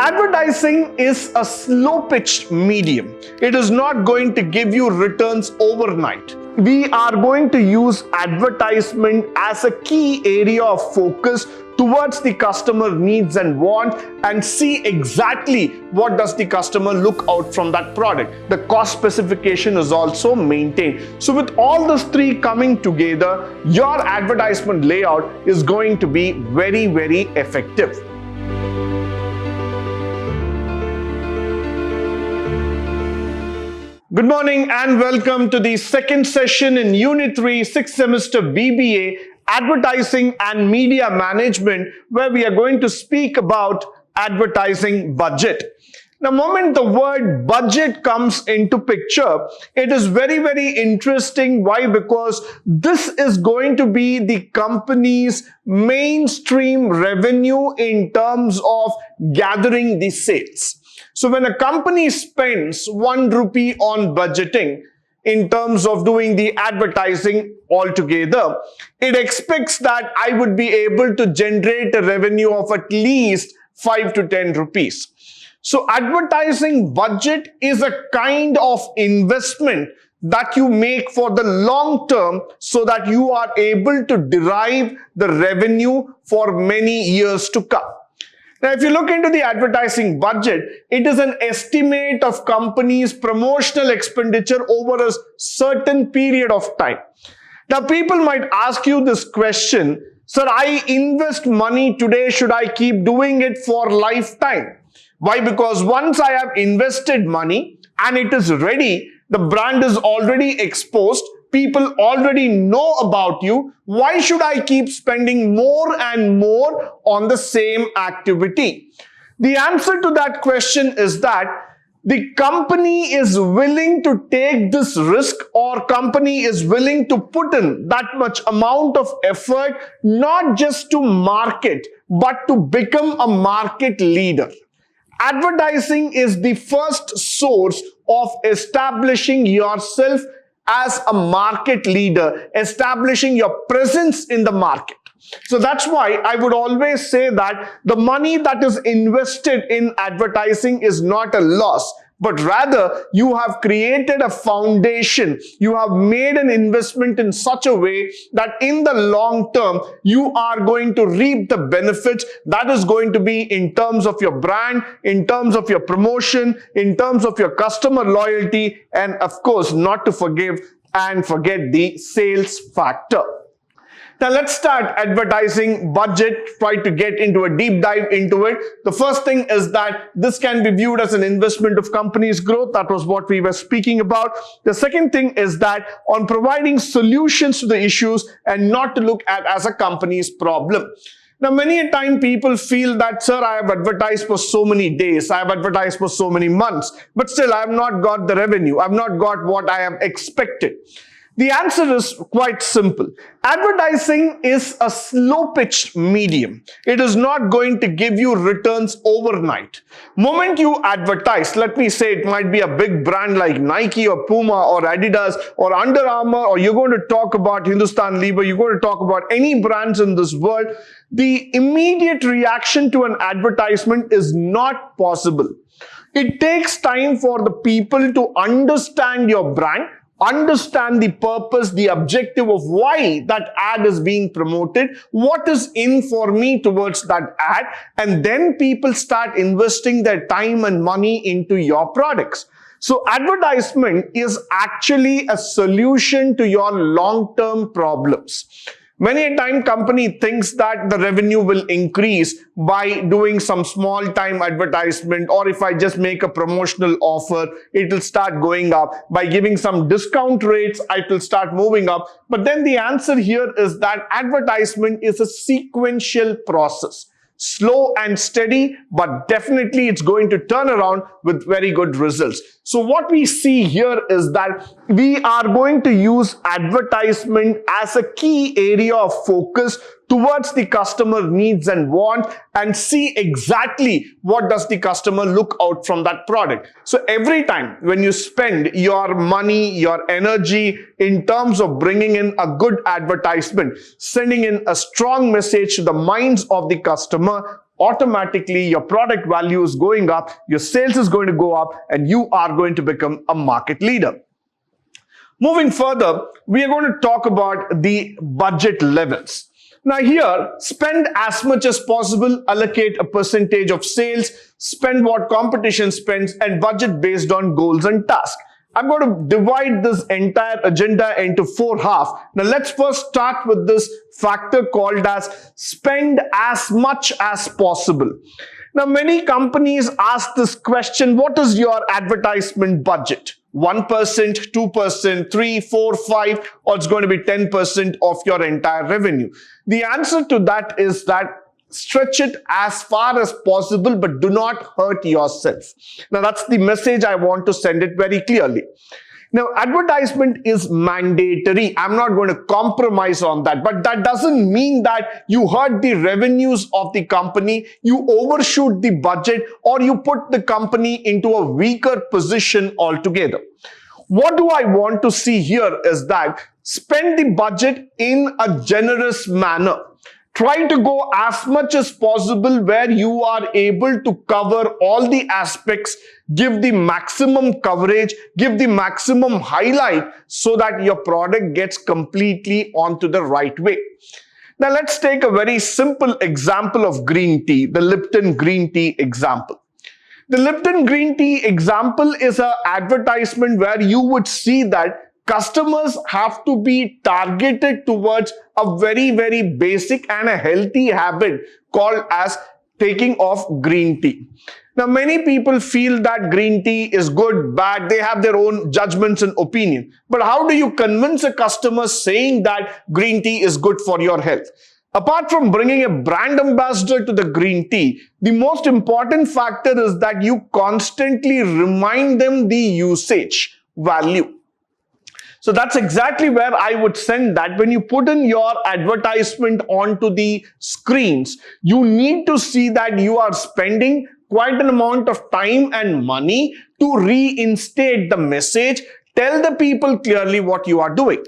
Advertising is a slow-pitched medium. It is not going to give you returns overnight. We are going to use advertisement as a key area of focus towards the customer needs and want and see exactly what does the customer look out from that product. The cost specification is also maintained. So with all those three coming together, your advertisement layout is going to be very, very effective. Good morning and welcome to the second session in Unit 3, 6th semester BBA, Advertising and Media Management, where we are going to speak about advertising budget. Now, the moment the word budget comes into picture, it is very, very interesting. Why? Because this is going to be the company's mainstream revenue in terms of gathering the sales. So when a company spends 1 rupee on budgeting in terms of doing the advertising altogether, it expects that I would be able to generate a revenue of at least 5 to 10 rupees. So advertising budget is a kind of investment that you make for the long term so that you are able to derive the revenue for many years to come. Now, if you look into the advertising budget, it is an estimate of companies' promotional expenditure over a certain period of time. Now, people might ask you this question, sir, I invest money today, should I keep doing it for lifetime? Why? Because once I have invested money and it is ready, the brand is already exposed, people already know about you. Why should I keep spending more and more on the same activity? The answer to that question is that the company is willing to take this risk, or company is willing to put in that much amount of effort, not just to market, but to become a market leader. Advertising is the first source of establishing yourself as a market leader, establishing your presence in the market. So that's why I would always say that the money that is invested in advertising is not a loss, but rather you have created a foundation. You have made an investment in such a way that in the long term, you are going to reap the benefits. That is going to be in terms of your brand, in terms of your promotion, in terms of your customer loyalty, and of course, not to forget the sales factor. Now let's start advertising budget, try to get into a deep dive into it. The first thing is that this can be viewed as an investment of company's growth. That was what we were speaking about. The second thing is that on providing solutions to the issues and not to look at as a company's problem. Now, many a time people feel that, sir, I have advertised for so many days, I have advertised for so many months, but still I have not got the revenue. I have not got what I have expected. The answer is quite simple. Advertising is a slow-pitched medium. It is not going to give you returns overnight. Moment you advertise, let me say it might be a big brand like Nike or Puma or Adidas or Under Armour, or you're going to talk about Hindustan Lever, you're going to talk about any brands in this world, the immediate reaction to an advertisement is not possible. It takes time for the people to understand your brand, understand the purpose, the objective of why that ad is being promoted, what is in for me towards that ad, and then people start investing their time and money into your products. So advertisement is actually a solution to your long-term problems. Many a time company thinks that the revenue will increase by doing some small time advertisement, or if I just make a promotional offer, it will start going up. By giving some discount rates, it will start moving up. But then the answer here is that advertisement is a sequential process. Slow and steady, but definitely it's going to turn around with very good results. So what we see here is that we are going to use advertisement as a key area of focus towards the customer needs and want and see exactly what does the customer look out from that product. So every time when you spend your money, your energy in terms of bringing in a good advertisement, sending in a strong message to the minds of the customer, automatically your product value is going up, your sales is going to go up, and you are going to become a market leader. Moving further, we are going to talk about the budget levels. Now here, spend as much as possible, allocate a percentage of sales, spend what competition spends, and budget based on goals and tasks. I'm going to divide this entire agenda into 4 halves. Now let's first start with this factor called as spend as much as possible. Now many companies ask this question, what is your advertisement budget? 1%, 2%, 3, 4, 5, or it's going to be 10% of your entire revenue. The answer to that is that stretch it as far as possible, but do not hurt yourself. Now that's the message I want to send it very clearly. Now, advertisement is mandatory. I'm not going to compromise on that, but that doesn't mean that you hurt the revenues of the company, you overshoot the budget, or you put the company into a weaker position altogether. What do I want to see here is that spend the budget in a generous manner. Try to go as much as possible where you are able to cover all the aspects, give the maximum coverage, give the maximum highlight so that your product gets completely onto the right way. Now let's take a very simple example of green tea, the Lipton green tea example. The Lipton green tea example is an advertisement where you would see that customers have to be targeted towards a very, very basic and a healthy habit called as taking of green tea. Now, many people feel that green tea is good, bad. They have their own judgments and opinion. But how do you convince a customer saying that green tea is good for your health? Apart from bringing a brand ambassador to the green tea, the most important factor is that you constantly remind them the usage value. So that's exactly where I would send that. When you put in your advertisement onto the screens, you need to see that you are spending quite an amount of time and money to reinstate the message, tell the people clearly what you are doing.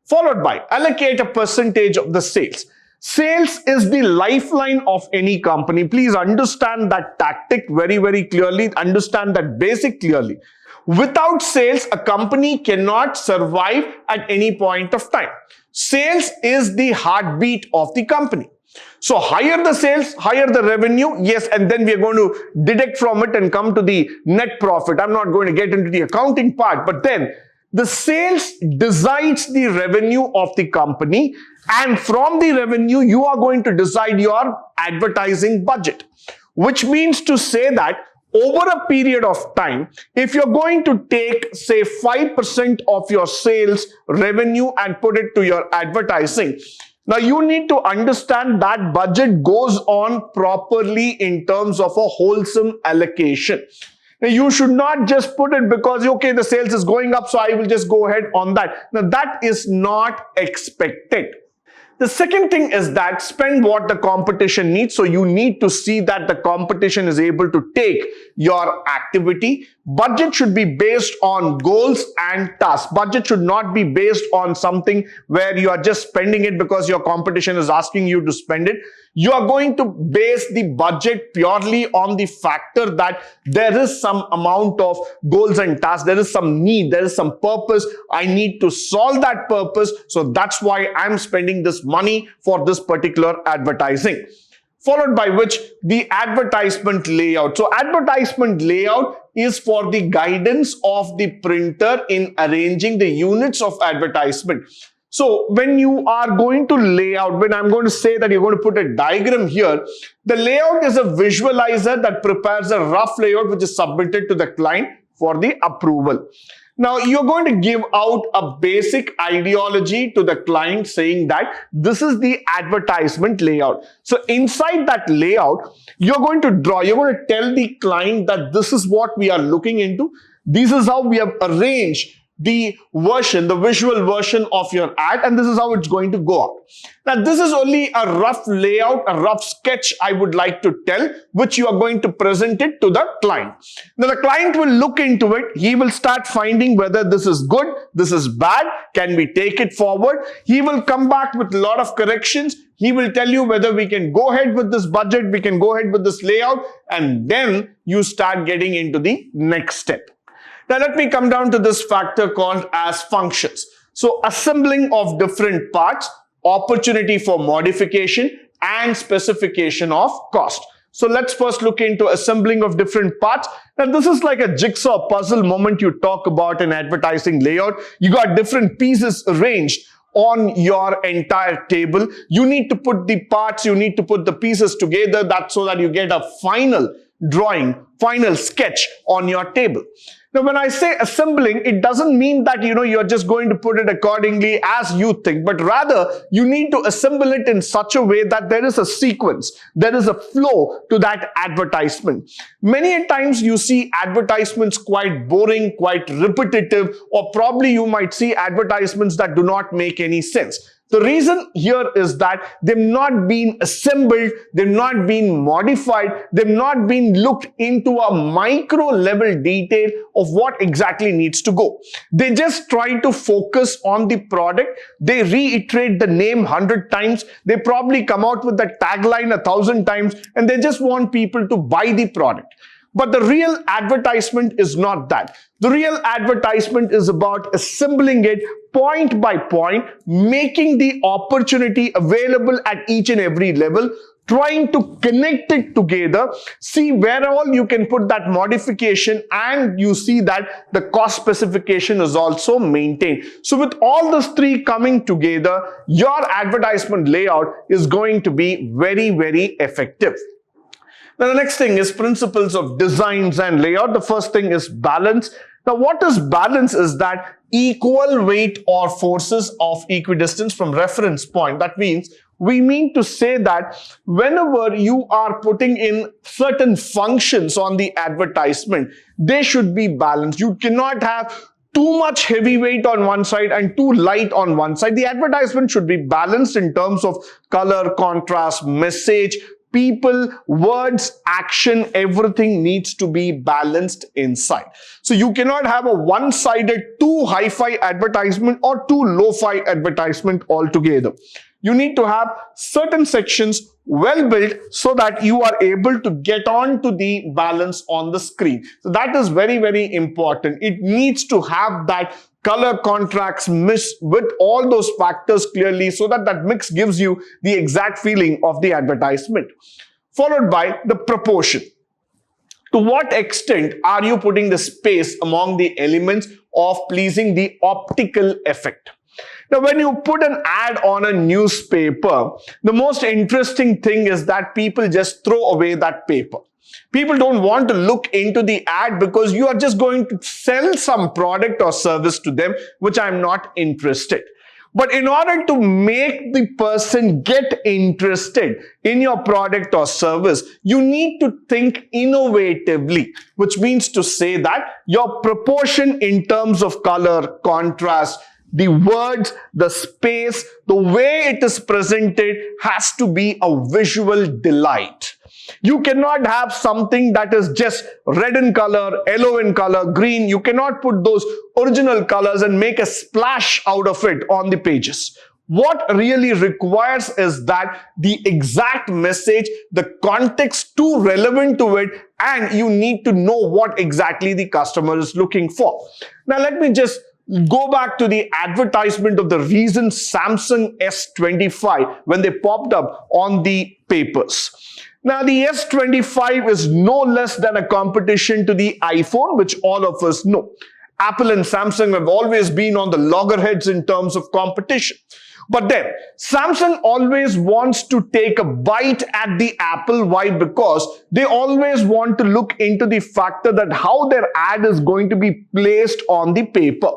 Followed by allocate a percentage of the sales. Sales is the lifeline of any company. Please understand that tactic very, very clearly. Understand that basic clearly. Without sales, a company cannot survive at any point of time. Sales is the heartbeat of the company. So higher the sales, higher the revenue, yes, and then we are going to deduct from it and come to the net profit. I'm not going to get into the accounting part, but then the sales decides the revenue of the company, and from the revenue, you are going to decide your advertising budget, which means to say that over a period of time, if you're going to take, say, 5% of your sales revenue and put it to your advertising, now you need to understand that budget goes on properly in terms of a wholesome allocation. Now, you should not just put it because, okay, the sales is going up, so I will just go ahead on that. Now, that is not expected. The second thing is that spend what the competition needs. So you need to see that the competition is able to take your activity. Budget should be based on goals and tasks. Budget should not be based on something where you are just spending it because your competition is asking you to spend it. You are going to base the budget purely on the factor that there is some amount of goals and tasks. There is some need. There is some purpose. I need to solve that purpose. So that's why I'm spending this money for this particular advertising. Followed by which the advertisement layout. So advertisement layout is for the guidance of the printer in arranging the units of advertisement. So when you are going to lay out, when I'm going to say that you're going to put a diagram here, the layout is a visualizer that prepares a rough layout which is submitted to the client for the approval. Now, you're going to give out a basic ideology to the client saying that this is the advertisement layout. So inside that layout, you're going to draw, you're going to tell the client that this is what we are looking into. This is how we have arranged the version, the visual version of your ad, and this is how it's going to go out. Now, this is only a rough layout, a rough sketch I would like to tell, which you are going to present it to the client. Now, the client will look into it. He will start finding whether this is good, this is bad, can we take it forward? He will come back with a lot of corrections. He will tell you whether we can go ahead with this budget, we can go ahead with this layout, and then you start getting into the next step. Now let me come down to this factor called as functions. So assembling of different parts, opportunity for modification, and specification of cost. So let's first look into assembling of different parts. Now this is like a jigsaw puzzle moment you talk about in advertising layout. You got different pieces arranged on your entire table. You need to put the parts, you need to put the pieces together, that's so that you get a final drawing, final sketch on your table. Now, when I say assembling, it doesn't mean that, you're just going to put it accordingly as you think, but rather you need to assemble it in such a way that there is a sequence, there is a flow to that advertisement. Many times you see advertisements quite boring, quite repetitive, or probably you might see advertisements that do not make any sense. The reason here is that they've not been assembled, they've not been modified, they've not been looked into a micro level detail of what exactly needs to go. They just try to focus on the product, they reiterate the name 100 times, they probably come out with the tagline 1,000 times, and they just want people to buy the product. But the real advertisement is not that. The real advertisement is about assembling it point by point, making the opportunity available at each and every level, trying to connect it together, see where all you can put that modification, and you see that the cost specification is also maintained. So with all those three coming together, your advertisement layout is going to be very, very effective. Now, the next thing is principles of designs and layout. The first thing is balance. Now, what is balance is that equal weight or forces of equidistance from reference point. That means we mean to say that whenever you are putting in certain functions on the advertisement, they should be balanced. You cannot have too much heavyweight on one side and too light on one side. The advertisement should be balanced in terms of color, contrast, message, people, words, action, everything needs to be balanced inside. So you cannot have a one-sided, too hi-fi advertisement or too low-fi advertisement altogether. You need to have certain sections well built so that you are able to get on to the balance on the screen. So that is very, very important. It needs to have that color contracts mix with all those factors clearly so that that mix gives you the exact feeling of the advertisement. Followed by the proportion. To what extent are you putting the space among the elements of pleasing the optical effect? Now, when you put an ad on a newspaper, the most interesting thing is that people just throw away that paper. People don't want to look into the ad because you are just going to sell some product or service to them, which I'm not interested. But in order to make the person get interested in your product or service, you need to think innovatively, which means to say that your proportion in terms of color, contrast, the words, the space, the way it is presented has to be a visual delight. You cannot have something that is just red in color, yellow in color, green. You cannot put those original colors and make a splash out of it on the pages. What really requires is that the exact message, the context too relevant to it, and you need to know what exactly the customer is looking for. Now, let me just go back to the advertisement of the recent Samsung S25 when they popped up on the papers. Now, the S25 is no less than a competition to the iPhone, which all of us know. Apple and Samsung have always been on the loggerheads in terms of competition. But then, Samsung always wants to take a bite at the apple. Why? Because they always want to look into the factor that how their ad is going to be placed on the paper.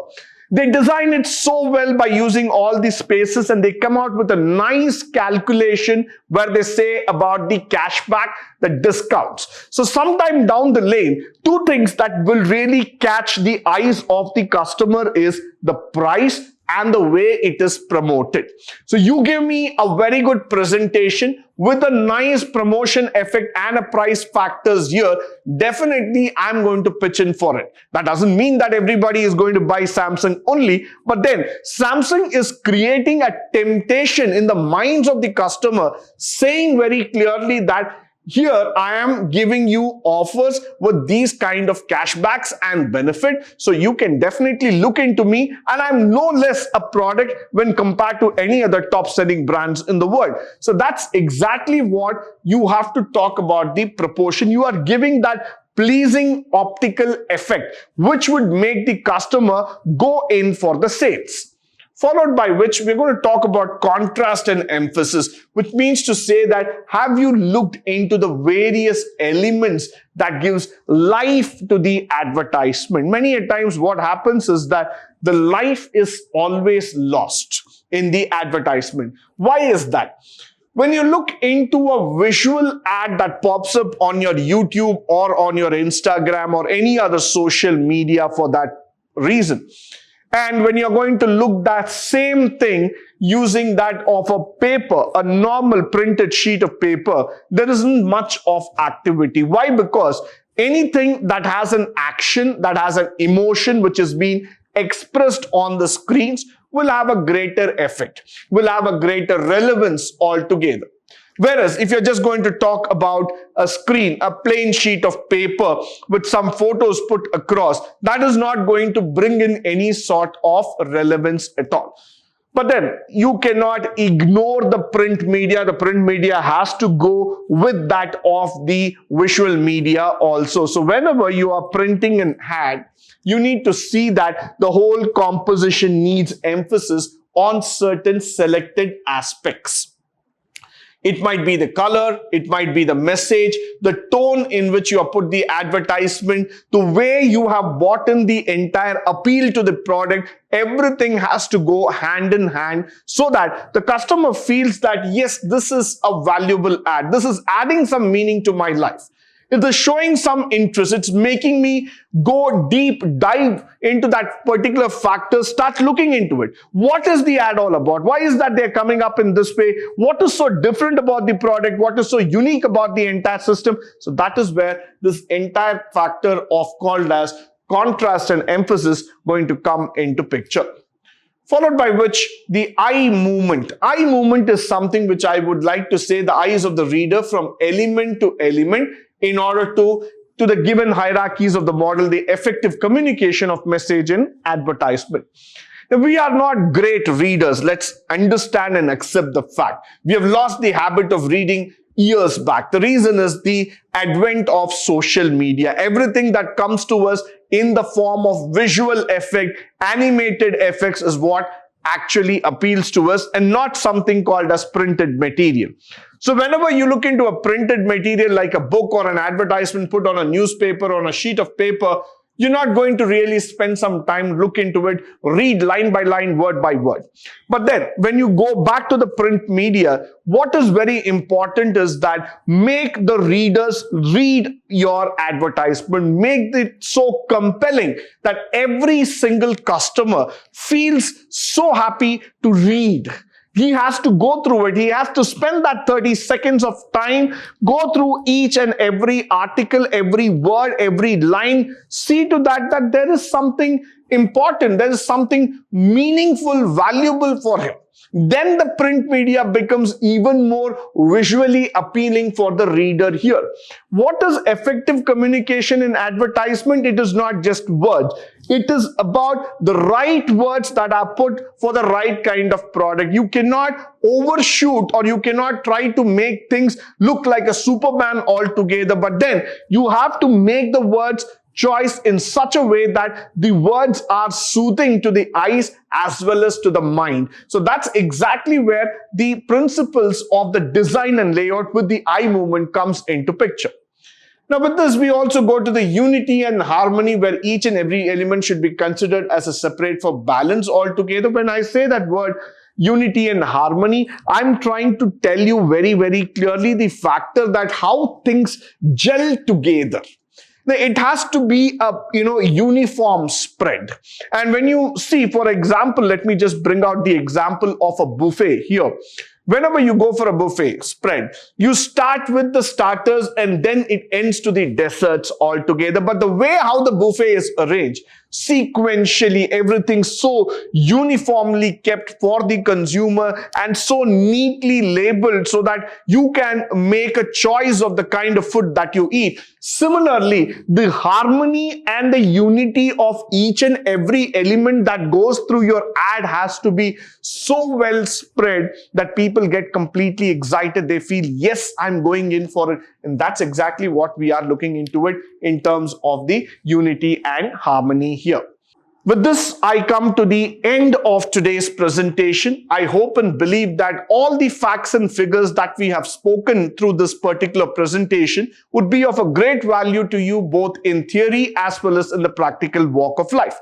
They design it so well by using all the spaces, and they come out with a nice calculation where they say about the cashback, the discounts. So sometime down the lane, two things that will really catch the eyes of the customer is the price and the way it is promoted. So you give me a very good presentation with a nice promotion effect and a price factors here, definitely I'm going to pitch in for it. That doesn't mean that everybody is going to buy Samsung only, but then Samsung is creating a temptation in the minds of the customer, saying very clearly that here I am giving you offers with these kind of cashbacks and benefit. So you can definitely look into me, and I'm no less a product when compared to any other top selling brands in the world. So that's exactly what you have to talk about, the proportion. You are giving that pleasing optical effect, which would make the customer go in for the sales. Followed by which we're going to talk about contrast and emphasis, which means to say that have you looked into the various elements that gives life to the advertisement. Many a times what happens is that the life is always lost in the advertisement. Why is that? When you look into a visual ad that pops up on your YouTube or on your Instagram or any other social media for that reason, and when you're going to look that same thing using that of a paper, a normal printed sheet of paper, there isn't much of activity. Why? Because anything that has an action, that has an emotion which is being expressed on the screens will have a greater effect, will have a greater relevance altogether. Whereas if you're just going to talk about a screen, a plain sheet of paper with some photos put across, that is not going to bring in any sort of relevance at all. But then you cannot ignore the print media. The print media has to go with that of the visual media also. So whenever you are printing an ad, you need to see that the whole composition needs emphasis on certain selected aspects. It might be the color, it might be the message, the tone in which you have put the advertisement, the way you have bought in the entire appeal to the product. Everything has to go hand in hand so that the customer feels that, yes, this is a valuable ad. This is adding some meaning to my life. It is showing some interest. It's making me go deep dive into that particular factor, start looking into it. What is the ad all about? Why is that they're coming up in this way? What is so different about the product? What is so unique about the entire system? So that is where this entire factor of called as contrast and emphasis going to come into picture. Followed by which the eye movement. Eye movement is something which I would like to say the eyes of the reader from element to element in order to the given hierarchies of the model, the effective communication of message in advertisement. Now, we are not great readers. Let's understand and accept the fact. We have lost the habit of reading years back. The reason is the advent of social media. Everything that comes to us in the form of visual effect, animated effects is what actually appeals to us and not something called as printed material. So whenever you look into a printed material like a book or an advertisement put on a newspaper or on a sheet of paper, you're not going to really spend some time, look into it, read line by line, word by word. But then when you go back to the print media, what is very important is that make the readers read your advertisement, make it so compelling that every single customer feels so happy to read. He has to go through it. He has to spend that 30 seconds of time, go through each and every article, every word, every line, see to that there is something important, there is something meaningful, valuable for him. Then the print media becomes even more visually appealing for the reader here. What is effective communication in advertisement? It is not just words. It is about the right words that are put for the right kind of product. You cannot overshoot or you cannot try to make things look like a Superman altogether, but then you have to make the words choice in such a way that the words are soothing to the eyes as well as to the mind. So that's exactly where the principles of the design and layout with the eye movement comes into picture. Now with this, we also go to the unity and harmony where each and every element should be considered as a separate for balance altogether. When I say that word unity and harmony, I'm trying to tell you very, very clearly the factor that how things gel together. It has to be a uniform spread. And when you see, for example, let me just bring out the example of a buffet here. Whenever you go for a buffet spread, you start with the starters and then it ends to the desserts altogether. But the way how the buffet is arranged, sequentially, everything so uniformly kept for the consumer and so neatly labeled so that you can make a choice of the kind of food that you eat. Similarly, the harmony and the unity of each and every element that goes through your ad has to be so well spread that people get completely excited. They feel, yes, I'm going in for it. And that's exactly what we are looking into it in terms of the unity and harmony here. With this, I come to the end of today's presentation. I hope and believe that all the facts and figures that we have spoken through this particular presentation would be of a great value to you both in theory as well as in the practical walk of life.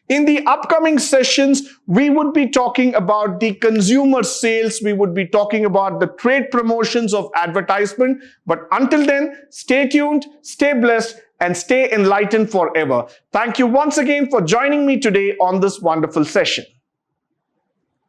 In the upcoming sessions, we would be talking about the consumer sales. We would be talking about the trade promotions of advertisement. But until then, stay tuned, stay blessed, and stay enlightened forever. Thank you once again for joining me today on this wonderful session.